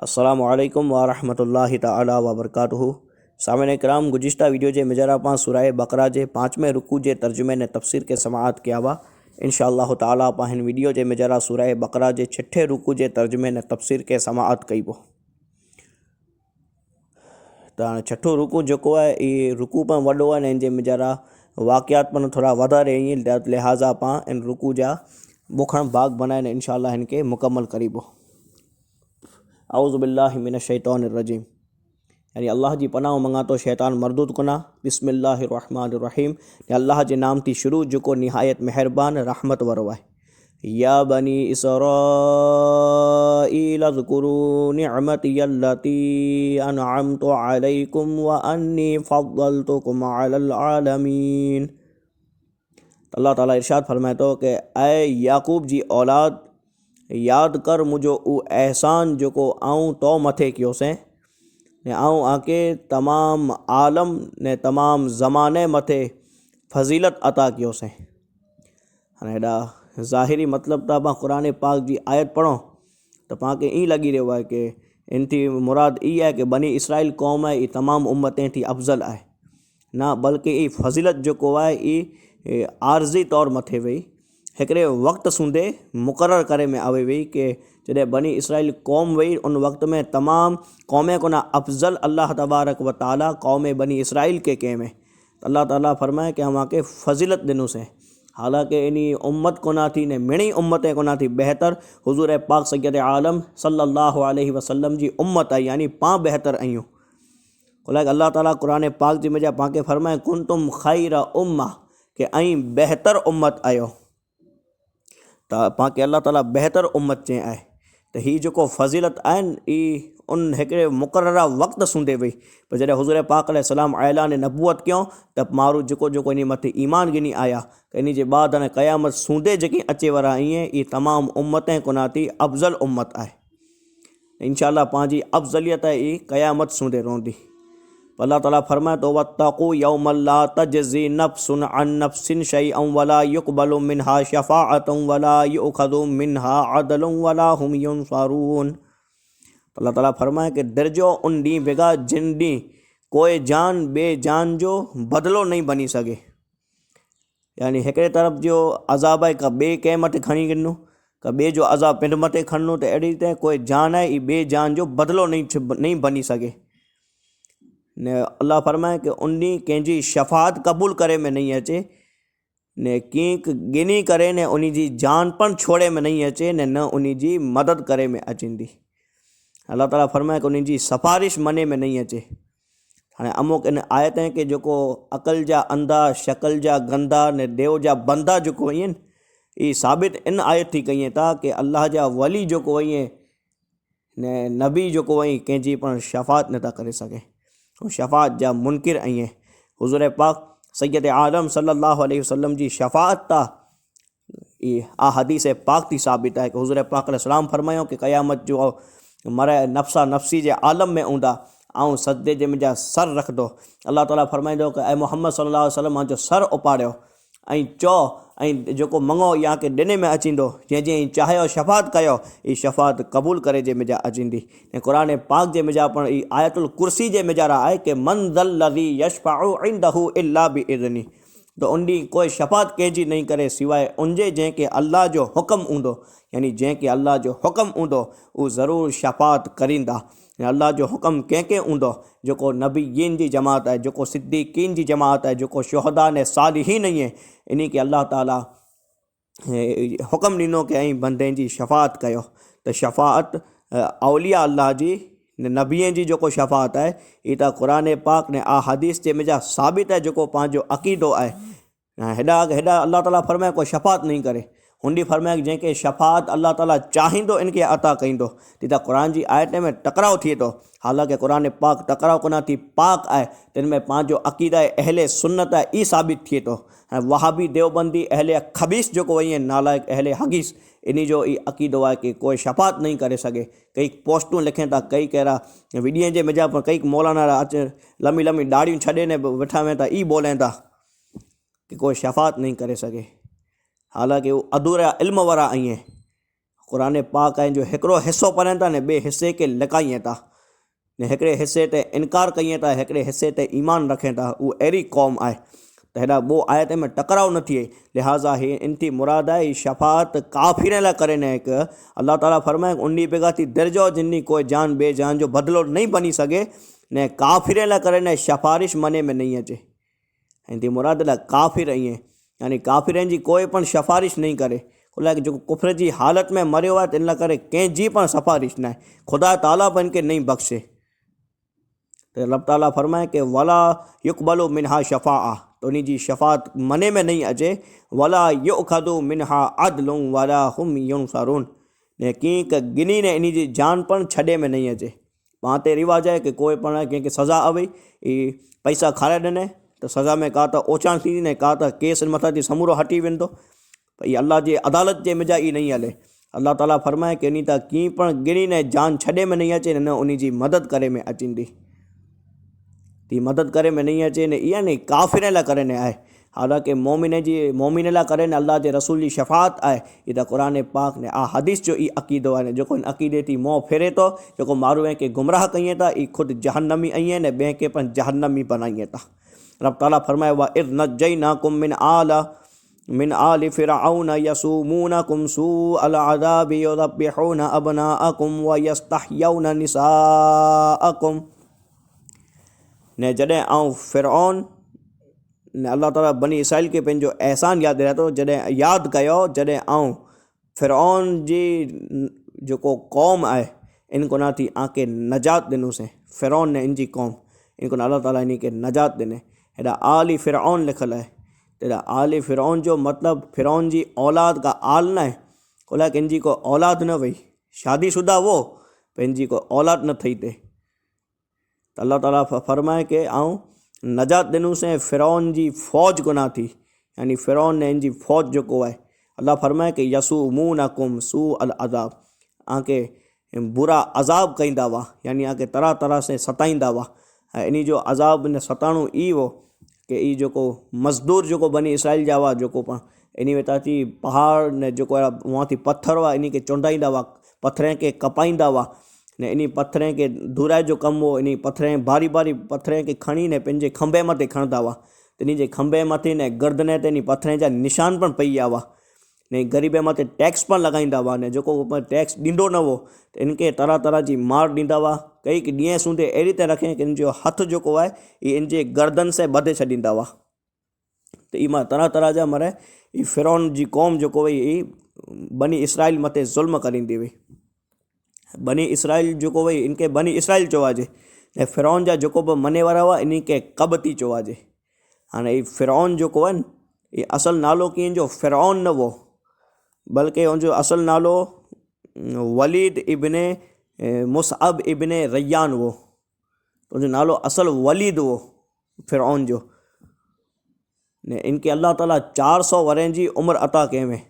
अस्सलामुअलैकुम वरहमतुल्लाहि तआला वबरकातुहू। सामईन कराम, गुज़िश्ता वीडियो जे मिजारा पां सूरह बकरा जे 5वें रुकू जे तर्जुमे ने तफसीर के समाअत किया हुआ। इंशाअल्लाह ताला पां हिन वीडियो जे मिजारा सूरह बकरा जे 6ठे रुकू जे तर्जुमे ने तफसीर के समाअत कई बो। त छठो रुकू जेको है ये रुकू पां वॾो है, इन जे मिजारा वाक़ियात पां थोड़ा वधारे आहिनि, लिहाज़ा पां इन रुकू जा बुखण भाग बनाए इंशाअल्लाह इनके मुकम्मल करीबो। औज़ु बिल्लाहि मिनश शैतानिर रजीम, यानी अल्लाह जी पनाह मंगा तो शैतान मरदूद कुना। बिस्मिल्लाहिर रहमानिर रहीम, अल्लाह जे नाम थी शुरू जेको निहायत मेहरबान रहमत वारो है। या बनी इसराईल अज़्कुरू निअमती अल्लती अनअमतु अलैकुम व अन्नी फ़द्दलतुकुम अलल आलमीन। अल्लाह ताला इरशाद फरमाए तो कि ऐ याकूब जी औलाद, याद कर मुझो उ एहसान जोको आऊँ तो मथे कियोसें ने आऊँ आके तमाम आलम ने तमाम ज़माने मथे फजीलत अता कियोसें। हाँ हेॾा ज़ाहिरी मतलब त पां कुरान पाक जी आयत पढ़ो तो पाण खे ई लगी रहियो है कि इन थी मुराद ई है कि बनी इसराइल कौम है, तमाम उम्मतें थी अफजल है ना, बल्कि ई फजीलत जोको है ई आर्जी तौर मथे वई हिकिड़े वक्त सूंदे मुक़रर करे में आवे वई कि जॾहिं बनी इसराइल कौम वई उन वक्त में तमाम कौमें कोना अफजल अल्लाह तबारक व ताला कौम बनी इसराइल के कंहिं में अल्लाह ताला फरमाए कि हम के फजीलत ॾिनोसीं। हालांकि इन उम्मत कोना थी ने मिणी उम्मतें कोना थी बेहतर हुजूर पाक सैयद आलम सल्लल्लाहु अलैहि वसल्लम जी उम्मत आई, यानी पां बेहतर आहियूं। अल्लाह ताला कुरान पाक जी में पाण खे फरमाए कुंतुम खैर उम्मा कि ऐं बेहतर उम्मत आयो, तो पाण खे अल्लाह ताला बेहतर उम्मत चई आहे। तो ही जो फजीलत आहिनि ई उन हिकिड़े मुक़ररा वक्त सूंदे वई, पर जॾहिं हुज़ूर पाक अलैहिस्सलाम ऐलान नबूअत कयूं त माण्हू जेको इन मथे ईमान गिनी आया त इन जे बाद हाणे क़यामत सूंदे जेकी अचे वारा ईअं ई तमाम उम्मतें कोना थी अफज़ल उम्मत आहे। इंशाअल्लाह पंहिंजी अफज़लियत ई क़यामत सूंदे रहंदी। अल्लाह ताला फरमाए तो वत्तक़ू यौमन ला तजज़ी नफ्सुन अन नफ्सिन शैअन वला युक़बलु मिनहा शफ़ाअतुन वला युअख़ज़ु मिनहा अदलुन वला हुम युनसरून। अल्लाह ताला फरमाए कि दर्जो उन ॾींहुं बेगा जिन ॾींहुं कोई जान बे जान जो बदलो नहीं बनी सके, यानी हिकिड़े तरफ़ जो अज़ाब है का ॿिए कंहिं मथे खणी गिनो, का ॿिए जो अज़ाब पिंड मथे खणनो, तो अहिड़ी तरह कोई जान है ॿिए जान जो बदलो नहीं बनी सके। ने अल्लाह फरमाए कि उन ॾींहुं कंहिंजी शफ़ात क़बूल करे में नहीं अचे ने कीक गिनी करे ने उन जी जान पण छोड़े में नहीं अचे ने न उन जी मदद करे में अचंदी। अल्लाह ताला फरमाए कि उन जी सिफारिश मने में नहीं अचे। हाँ अमुक इन आयतें कि जो अकल जा अंधा, शक्ल जा गंदा ने देव जा बंदा जो आहिनि, ये साबित इन आयत थी कई था कि अल्लाह जा वली जो ईअं ने नबी जो कंहिंजी पण शफ़ात नथा करे सघे, शफ़ात जा मुनकिर आई हुज़ूर पाक सैयद आलम सल्लल्लाहु अलैहि वसल्लम जी शफ़ात ता आ हदीस पाक थी साबित है कि हुज़ूर पाक अलैहिस्सलाम फरमायो कि क़यामत जो मर नफ़्सा नफ़्सी जे आलम में हूंदा ऐं सजदे जे मुंहिंजा सर रखंदो। अल्लाह ताला फरमाईंदो कि ऐं मोहम्मद सल्लल्लाहु अलैहि वसल्लम मुंहिंजो सर उपाड़ियो ऐं चओ ऐं जेको मङो या के ॾिने में अचींदो, जंहिं जंहिं चाहियो शफ़ात कयो, ई शफ़ात क़बूल करे जे मिजा अचींदी। ऐं क़ुरान पाक जे मिजा पण ई आयतुल कुर्सी जे मिजारा आहे कि मन ज़ल्लज़ी यशफ़अउ इंदहु इल्ला बिइज़्नी, तो उन ॾींहुं कोई शफ़ात कंहिंजी नहीं करे सिवाय उनजे जंहिंखे अल्लाह जो हुक्म हूंदो, यानी जंहिंखे अल्लाह जो हुक्म हूंदो उहो ज़रूरु शफ़ात करींदा। अल्लाह जो हुक्म कंहिंखे हूंदो, जेको नबीयीन जी जमात है, जेको सिद्दीक़ीन जी जमात है, जेको शुहदा ने सालिहीन आहे, इन खे अल्लाह ताला हुक्म ॾिनो कि ऐं बंदे जी शफ़ात कयो। त शफ़ात औलिया अल्लाह जी नबीअ जी जेको शफ़ात है ये त क़ुरान पाक ने आ हदीस जे मिजा साबित है, जेको पंहिंजो अक़ीदो है। हेॾा अल्लाह ताला फरमाए कोई शफ़ात नहीं करे, हुन फरमाए कि जंहिंखे शफ़ात अल्लाह ताला चाहींदो इनके अता कईंदो। त क़ुरान जी आयत में टकराव थिए थो, हालांकि क़ुरान पाक टकराव कोना थी पाक आहे, तिन में पंहिंजो अक़ीदा अहले सुन्नत आहे ई साबित थिए थो। वहाबी देवबंदी अहले खबीस जो ईअं नालायक अहले हगीस इन जो ई अक़ीदो आहे कि कोई शफ़ात नहीं करे सघे। कई पोस्टूं लिखनि था, कई कहिड़ा वीडियो जे मिजा पर कई मौलाना अच लम्बी लम्बी दाढ़ियूं छॾे ने वेठा वेठा ई बोलनि था कि कोई शफ़ात नहीं करे सघे, हालांकि वो अधूरा इल्म वारा आई हैं। क़ुरान पाक आहे जो हिकिड़ो हिसो पढ़नि था ने ॿिए हिसे खे लिकाइनि था ने हिकिड़े हिसे ते इनकार कयूं था, हिकिड़े हिसे ते ईमान रखें था। उहा अहिड़ी क़ौम आहे त हेॾा वो आयत में टकराव न थिए। लिहाज़ा ही इन थी मुराद आहे ही शफ़ात काफ़िर लाइ करे न हिकु अल्लाह ताला फरमाए उन्नी बेगा थी दिरजो जिन्नी कोई जान बे जान जो बदिलो नहीं बनी सघे ने काफ़िर लाइ करे न सिफारिश मने में नहीं अचे। ऐं थी मुराद लाइ काफ़िर ईअं यानी काफ़िरनि जी कोई पण सिफारिश नहीं करे। खुला जो कुफर जी हालत में मरियो आहे त इन लाइ करे कंहिंजी पण सिफारिश न आहे। खुदा ताला बि इनखे नहीं बख़्शे। तो रब ताला फरमाए कि वला युक़बलु मिनहा शफ़ाअ तो उन जी शफ़ात मने में नहीं अचे। वला युख़दु मिनहा अदलुन वला हुम युनसरून ने कंहिं गिनी ने इन जी जान पण छॾे में नहीं अचे। पाण ते रिवाज आहे कि कोई पण कंहिंखे सज़ा अवई पैसा खाराए ॾिने त सज़ा में का त ओचाण थींदी ने का त केस मथां थी समूरो हटी वेंदो। भई अल्लाह जी अदालत जे मिजाज ई नहीं हले। अल्लाह ताला फरमाए कि इन तां कीअं पण गिनी ने जान छॾे में नहीं अचे न उन जी मदद करे में अचींदी ती मदद करे में नहीं अचे ने इहा ने काफ़िर लाइ करे न आहे। हालांकि मोमिन लाइ करे न अल्लाह जे रसूल जी शफ़ात आहे। हीअ त क़ुरान पाक ने आ हदीस जो ई अक़ीदो आहे जेको इन अक़ीदे थी मोह फेरे थो जेको माण्हू खे गुमराह कईं था ई ख़ुदि जहन्नमी आई आहिनि ॿिए खे पण जहन्नमी बनाईं था। रब ताला फरमाए वा इज़ नज्जयनाकुम मिन आलि फ़िरऔन यसूमूनकुम सूअल अज़ाबि युज़ब्बिहून अबनाअकुम व यस्तहयौन निसाअकुम ने जॾहिं आऊं फ़िरऔन ने अल्लाह ताला बनी इसराइल खे पंहिंजो अहसान यादि ॾियारे थो। जॾहिं यादि कयो जॾहिं आऊं फ़िरऔन जी जेको क़ौम आहे इन को ना थी आके नजात ॾिनुसीं। फ़िरऔन ने इन जी क़ौम इन को अल्लाह ताला इन खे नजात ॾिने। हेॾा आली फ़िरऔन लिखियलु आहे। हेॾा आली फ़िरऔन जो मतिलबु फ़िरऔन जी औलाद का आल न आहे। कोला कंहिंजी को औलाद न वई शादीशुदा वो पंहिंजी को औलाद न थी थिए त अल्लाह ताला फरमाए कि आऊं नजात ॾिनुसीं फ़िरऔन जी फ़ौज गुनाह थी यानी फ़िरऔन ने इन जी फ़ौज जेको आहे अल्लाह फरमाए कि यसूमूनकुम सूअल अज़ाब आके बुरा अज़ाब कंदा हुआ यानी आके तरह तरह से सताईंदा हुआ। ऐं इन जो अज़ाब इन सताणो ई हो कि ई जेको मज़दूर जेको बनी इसराइल जा हुआ जेको पाण इन में थी पहाड़ ने जेको आहे उहा थी पत्थर हुआ इन खे चुंडाईंदा हुआ पत्थर खे कपाईंदा हुआ ने इन पत्थर खे धुराए जो कमु हो। इन पत्थर भारी भारी पत्थर खे खणी ने पंहिंजे खंभे मथे खणंदा हुआ त इन जे खंभे मथे ने गर्दन ते इन पत्थर जा निशान पण पई विया हुआ ने ग़रीब मथे टैक्स पण लॻाईंदा हुआ ने जेको टैक्स ॾींदो न हो त इनखे तरह तरह जी मार ॾींदा हुआ। कई ॾींहं सूंदे अहिड़ी तरह रखे कि इन जो हथु जेको आहे इहे इन जे गर्दन से ॿधे छॾींदा हुआ। त ई मां तरह तरह जा मरे ई फ़िरऔन जी क़ौम जेको हुई ई बनी इसराइल मथे ज़ुल्म करींदी हुई। बनी इसराइल जेको हुई इनखे बनी इसराइल चवाइजे ऐं फ़िरऔन जा जेको बि मने वारा हुआ इन खे क़बती चवाइजे। हाणे ही फ़िरऔन जेको आहे न इहो असुलु नालो कीअं जो फ़िरऔन न हो बल्कि उनजो असुलु नालो वलीद इब्ने मुसअब इब्ने रैयान हो। उनजो नालो असुलु वलीद हो फ़िरऔन जो ने इनके अल्लाह ताला 400 वरनि जी उमिरि अता कई में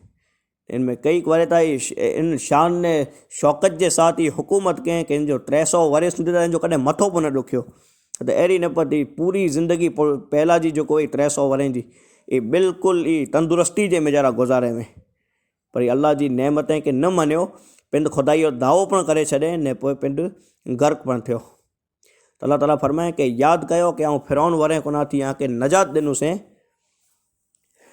इनमें कई वरे ताईं इन शान ने शौक़त जे साथ ही हुकूमत कयईं कि इनजो 300 वरे सुधी त इनजो कॾहिं मथो बि न ॾुखियो त अहिड़ी न पती पूरी ज़िंदगी पहिला जी जेको हुई 300 वरनि जी ये बिल्कुलु ई तंदुरुस्ती जे मेजारा गुज़ारे में पर अल्लाह जी नेमत खे न मञियो पिंड खुदाई जो दावो पण करे छॾे ने पोइ पिंड गर्क पण थियो। त अल्लाह ताला फरमाए कि यादि कयो कि आउं फ़िरऔन वरे कोन थी आके नजात ॾिनुसीं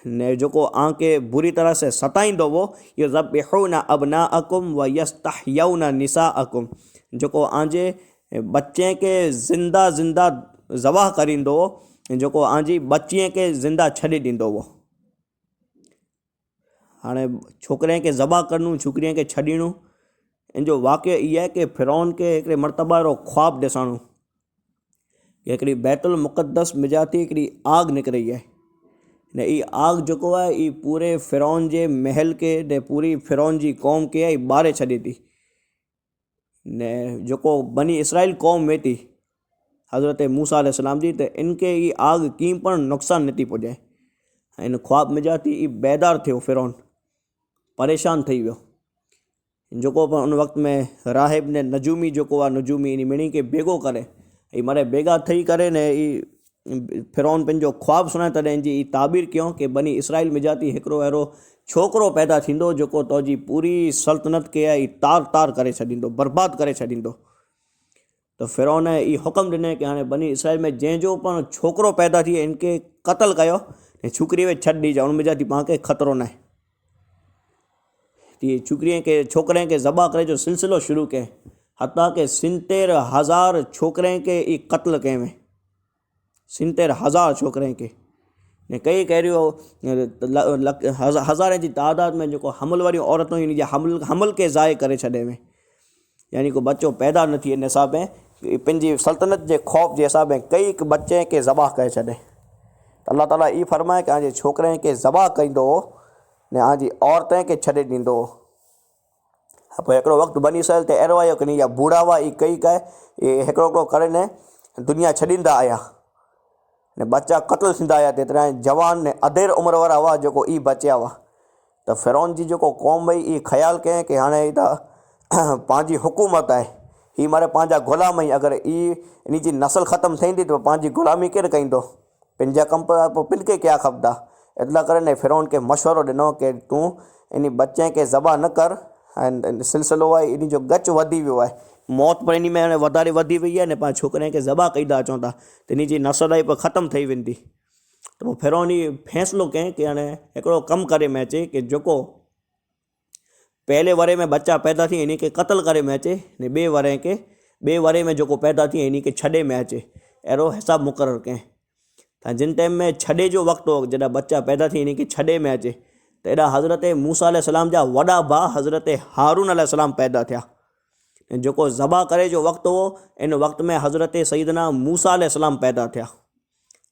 ने जेको आके बुरी तरह से सताईंदो हो इहो ज़ब्बिहून अबनाअकुम व यस्तहयौन निसाअकुम जेको आंजे बच्चे के ज़िंदा ज़िंदा ज़बाह करींदो हो जेको आंजी बच्चीअ खे ज़िंदा छॾे ॾींदो हो। हाणे छोकिरे खे ज़बाह करणु छोकिरीअ खे छॾीणो इन जो वाक़ियो इहो आहे कि फ़िरऔन खे हिकिड़े मरतबा वारो ख़्वाबु ॾिसणो कि हिकिड़ी बैतुल मुक़द्दस मिजाती हिकिड़ी आग निकिरी आहे ने ई आग जेको आहे ई पूरे फ़िरऔन जे महल खे ने पूरी फ़िरऔन जी क़ौम खे ई ॿारे छॾे थी ने जेको बनी इसराइल क़ौम में थी हज़रत मूसा अलैहिस्सलाम जी त इनखे ई आग कीअं पण नुक़सानु नथी पुॼाए। इन ख़्वाब मिजाती ई बेदार थियो फ़िरऔन परेशान थी वियो जेको बि उन वक़्त में राहिब ने नजूमी जेको आहे नजूमी इन मिणी खे बेगो करे ई मरे बेगा थी करे ने ई फिरौन पंहिंजो ख्वाब सुनाए तॾहिं जी ताबीर कयूं कि बनी इसराइल मिजाती हिकिड़ो अहिड़ो छोकिरो पैदा थींदो जेको तुंहिंजी पूरी सल्तनत खे आहे तार तार करे छॾींदो, बर्बादु करे छॾींदो। तो फिरौन ई हुकुम ॾिने कि हाणे बनी इसराइल में जंहिंजो पण छोकिरो पैदा थिए इनके क़तल कयो ऐं छोकिरीअ खे छॾ ॾिजां, उन मिजाती पाण खे ख़तरो न आहे। तीअं छोकिरीअ खे छोकिरे खे ज़बा करे जो सिलसिलो शुरू कयईं, हता के 70,000 छोकिरे खे ई क़त्ल कये में, 70,000 छोकिरे खे ने कई कहिड़ियूं हज़ारे जी तादाद में जेको हमल वारियूं औरतूं इन जे हमल खे ज़ाय करे छॾे में, यानी को बच्चो पैदा न थिए इन हिसाब में पंहिंजी सल्तनत जे ख़ौफ़ जे हिसाब में कई बच्चे खे ज़बा करे छॾे। अल्लाह ताला ई फरमाए कि आजे छोकिरे खे ज़बा कंदो ने आजी औरतें खे छॾे ॾींदो। पोइ हिकिड़ो वक़्तु बनी इसराइल ते अहिड़ो आयो कि इहा बूढ़ावा ई कई काए हिकिड़ो हिकिड़ो करे ने दुनिया छॾींदा आया ने बच्चा क़त्ल थींदा आया, तेतिरा जवान ने अधेड़ उमिरि वारा हुआ जेको ई बचिया हुआ। त फिरौन जी जेको क़ौम हुई ई ख़्यालु कयईं कि हाणे ई त पंहिंजी हुकूमत आहे, ही मारे पंहिंजा ग़ुलाम ई, अगरि इन जी नस्ल ख़तमु थींदी त पंहिंजी ग़ुलामी केरु कंदो, पंहिंजा कम पोइ पिन खे क्या खपंदा। इतला करे ने फिरौन खे मशवरो ॾिनो कि तूं इन बच्चे खे ज़बा न कर, ऐं सिलसिलो आहे इन जो गच वधी वियो आहे, मौत पर इन में हाणे वधारे वधी वई आहे ने पाण छोकिरे खे ज़बा कई था अचूं था त इन जी नस्ल आहे पोइ ख़तमु थी वेंदी। त पोइ फिरौन ई फ़ैसिलो कयईं कि हाणे हिकिड़ो कमु करे में अचे कि जेको पहले वरे में बच्चा पैदा थिए इन खे क़त्ल करे में अचे ने ॿिए वरे में जेको पैदा थिए इन खे छॾे में अचे, अहिड़ो हिसाबु मुक़ररु कयईं। त जिन टाइम में छॾे जो वक़्तु हो जॾहिं बच्चा पैदा थिए इन खे छॾे में अचे त एॾा हज़रत मूसा अलैहिस्सलाम जा वॾा भाउ हज़रत हारून अलैहिस्सलाम पैदा थिया, ऐं जेको ज़बा करे जो वक़्तु हो इन वक़्त में हज़रत सईदना मूसा अलैहिस्सलाम पैदा थिया।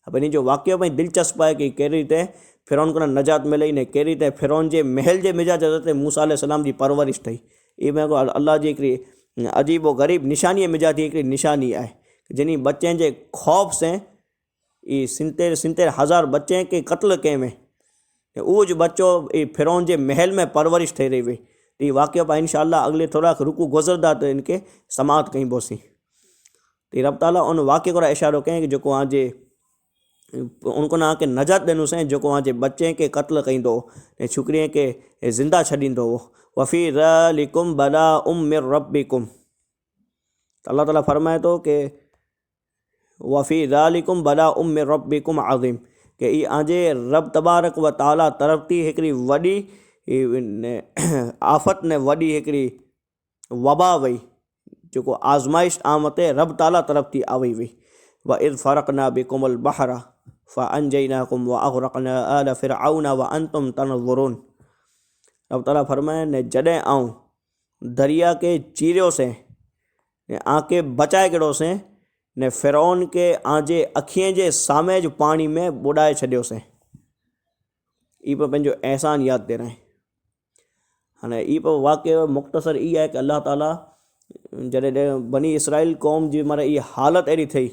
अब इन जो वाक़ियो भाई दिलचस्प आहे कि कहिड़ी रीते फिरौन खां नजात मिलई ने कहिड़ी रीते फिरौन जे महल जे मिजाज हज़रत मूसा अलैहिस्सलाम जी परवरिश थी। इहा अल्लाह जी हिकिड़ी अजीब व ग़रीब निशानी मिजाज जी हिकिड़ी निशानी आहे, जिन बच्चे जे ख़ौफ़ से ई 70,000 बच्चे के क़त्ल कये में उहो जो बच्चो फिरौन जे महल में परवरिश थी रही हुई। तो ये वाक़िया पाण इंशाअल्लाह अगले थोड़ा रुकू गुज़रदा तो इनके समाप्त कहीं बोसी। तो रब ताला उन वाक़े को इशारो कहें कि जो आजे उनको ना के नजात ॾिनुसीं जेको आजे बच्चे के क़त्ल कंदो ऐं छोकिरीअ के ज़िंदा छॾींदो हो। वफ़ी ज़ालिकुम बलाउम मिर रब्बिकुम, अल्लाह ताला फरमाए थो कि वफ़ी ज़ालिकुम बलाउम मिर रब्बिकुम अज़ीम, कि ई आजे रब तबारक व ताला तरफ़ थी हिकिड़ी वॾी आफ़त ने वॾी हिकिड़ी वबा वई जेको आज़माइश आमते रब ताला तरफ़ थी आवई हुई। व इज़ फ़रक़ना बिकुमुल बहरा फ़अनजयनाकुम व अग़रक़ना आल फ़िरऔन व अंतुम तनज़ुरून। रब ताला फरमाए ने जॾहिं आऊं दरिया के चीरियोसीं ने आके बचाए कहिड़ोसीं ने फ़िरौन के आजे अखियुनि जे सामे जो पाणी में ॿुॾाए छॾियोसीं। ई पियो पंहिंजो अहसान यादि ॾियाराए। हाणे ई पियो वाक़ियो मुख़्तसर ई आहे कि अल्लाह ताला जॾहिं बनी इसराइल क़ौम जी माना इहा हालत अहिड़ी थी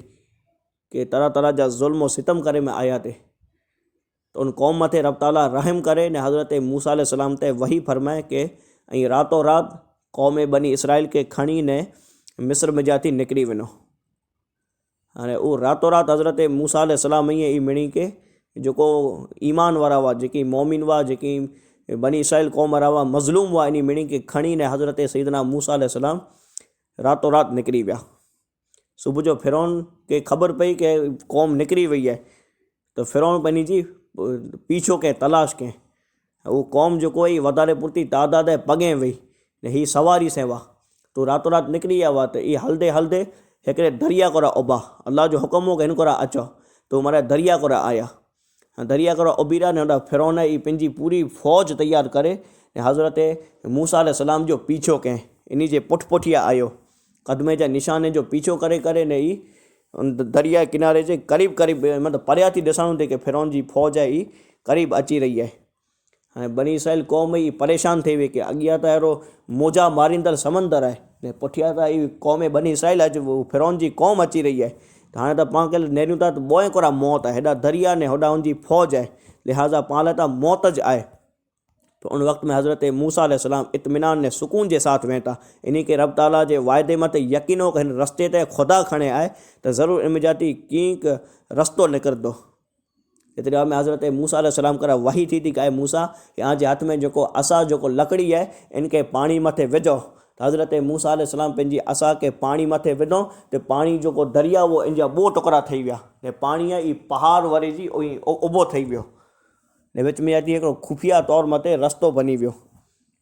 कि तरह तरह जा ज़ुल्म सितम करे में आया थे, तो उन क़ौम मथे रब ताला रहम करे ने हज़रत मूसा अलैहिस्सलाम ते वही फरमाए कि ऐं रातों रात क़ौम बनी इसराइल के खणी ने मिस्र में जाती निकिरी वञो। हाणे उहो रातों रात हज़रत मूसा अलैहिस्सलाम ईअं ई मिणी के जेको ईमान वारा हुआ, जेकी मोमिन हुआ, जेकी बनी इसराइल क़ौम वारा हुआ, मज़लूम हुआ, इन मिणी के खणी ने हज़रत सैयदना मूसा अलैहिस्सलाम रातों रात निकिरी विया। सुबुह जो फिरौन के ख़बर पई कि क़ौम निकिरी वई आहे, तो फिरौन पंहिंजी जी पीछो कंहिं तलाश कंहिं उहो क़ौम जेको हुई वधारे पुरती तादाद पॻे वई ने हीअ सवारी से हुआ, तो रातों रात निकिरी विया हुआ। त इहे हलंदे हलंदे हिकिड़े दरिया कोरा उभा, अल्लाह जो हुकुम हो कि हिन कोरा अचो, तो माना दरिया कोरा आया। दरिया कोरा उभी रहिया ने होॾा फिरौन ई पंहिंजी पूरी फ़ौज तयारु करे ऐं हज़रत मूसा अलैहिस्सलाम जो पीछो कंहिं इन जे पुठियां आयो, क़दमे जा निशाने जो पीछो करे करे ने ई दरिया किनारे जे क़रीब मतिलबु परियां थी ॾिसणु थिए कि फिरौन जी फ़ौज आहे ई क़रीब अची रही आहे। हाणे बनी इसराइल क़ौम ई परेशान थी वई कि अॻियां त अहिड़ो मोजा मारींदड़ समंदर आहे ने पुठियां त ई क़ौम बनी इसराइल अॼु फिरौन जी क़ौम अची रही आहे। त हाणे त पाण खे नेरियूं था त ॿोए कोरा मौत आहे, हेॾा दरिया ने होॾा हुनजी फ़ौज आहे, लिहाज़ा पाण लाइ त मौत ज आहे। तो उन वक़्त में हज़रत मूसा अलैहिस्सलाम इत्मीनान ने सुकून के साथ वेठा, इन के रब ताला जे वायदे मत यकीन हो कि हिन रस्ते ते खुदा खणे आए तो ज़रूर इन जाती कींक रस्तो निकिरंदो। एतिरे में हज़रत मूसा अलैहिस्सलाम करा वही थी कि मूसा यहाँ जे हथ में जो असा जो लकड़ी है इनके पानी मथे विझो। तो हज़रत मूसा अलैहिस्सलाम पंहिंजी असा के पानी मथे विधो तो पानी जो दरिया वो इन जा 2 टुकड़ा थी विया ने पानी ई पहाड़ वरी जी उभो थी वियो ने विच में अची हिकिड़ो खुफिया तौर मते रस्तो बनी वियो।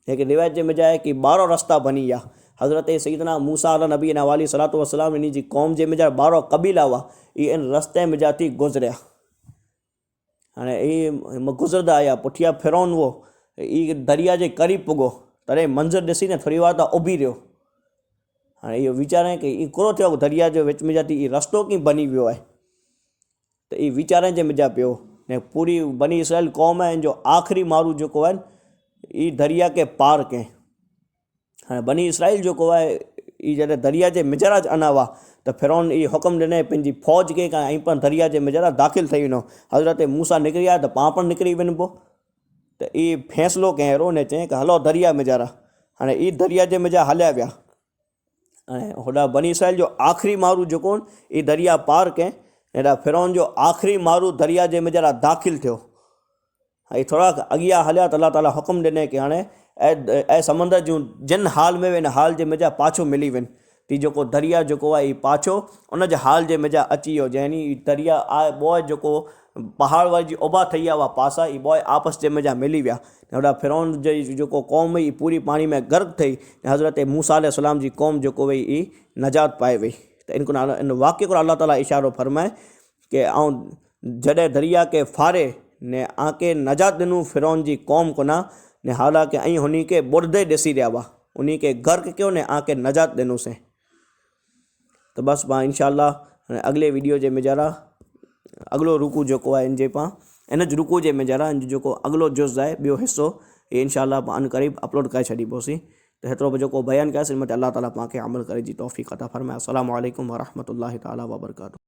लेकिन रिवायत जे मिजाए कि 12 रस्ता बनी विया। हज़रत सैयदना मूसा अला नबी वाली सलातो वसलाम इन जी कौम जे मिजा 12 कबीला हुआ ये इन रस्ते में जाती गुज़रिया। हाँ ये गुज़रदा आया पुठिया फिरौन वो ये दरिया के करीब पुगो तॾहिं मंज़र ॾिसी ने थोड़ी वार उभी रहियो। हाँ ये वीचारें कि ये करो थियो दरिया जो विच में जाती रस्तो कीअं बनी वियो है तो ये वीचारें जे मिजा पियो ने पूरी बनी इसराइल कौम है जो आखिरी मारू जो है ये दरिया के पार कहें। हाँ बनी इसराइल जो है ये जॾहिं दरिया के मिजरा अना हुआ तो फिरौन ये हुक्म ॾिने पंहिंजी फौज के ऐं पाण दरिया के मिजरा दाख़िल थी वञो। हज़रत मूसा निकिरी आया तो पाण निकिरी वञिबो तो ये फैसलो कहें अहिड़ो ने चई कि हलो दरिया मिजारा। हाँ ये दरिया के मिजा हलिया विया होड़ा बनी इसराइल जो आखिरी मारू जो ये दरिया पार कहें हेॾा फिरौन जो आखिरी मारू दरिया के मिजरा दाख़िल थियो। ये थोड़ा अॻियां हलिया तो अल्लाह ताला हुक्म ॾिने कि हाँ ऐं समंदर जूं जिन हाल में वन हाल के मिजा पाछो मिली वन ती जो दरिया जो है पाछो उन हाल के मिजा अची वियो जैनी दरिया आ बॉय जो पहाड़ वारी जी उभा थी विया हुआ पासा ये बॉय आपस के मिजा मिली विया होड़ा फिरौन जो कौम हुई पूरी पानी में गर्क थी। हज़रत मूसा अलैहिस्सलाम जी कौम जो वही ये नजात पाए वही। तो इन वाक़े को अल्लाह ताला इशारो फरमाए कि जॾहिं दरिया के फारे ने आके नजात दिनू फिरौन जी कौम को ना ने हालांकि ऐं हुनी के बुरदे ॾिसी रहा हुआ उन्हीं के गर्क क्यों ने आके नजात दिनू से। तो बस मां इंशाअल्लाह अगले वीडियो जे मेजारा अगलो रुकू जो है इन पा इन रुकू जे मेजारा इन जो अगलो जुज़ है बो हिस्सो ये इंशाअल्लाह पान करीब अपलोड करे छॾीबोसीं। तो हेतिरो बि जेको बयानु कयोसीं हिन ते अल्लाह ताला पाण खे अमल करे जी तौफ़ीक़ अता फ़रमाए। अस्सलामु अलैकुम वरहमतुल्लाहि ताला वबरकातुहू।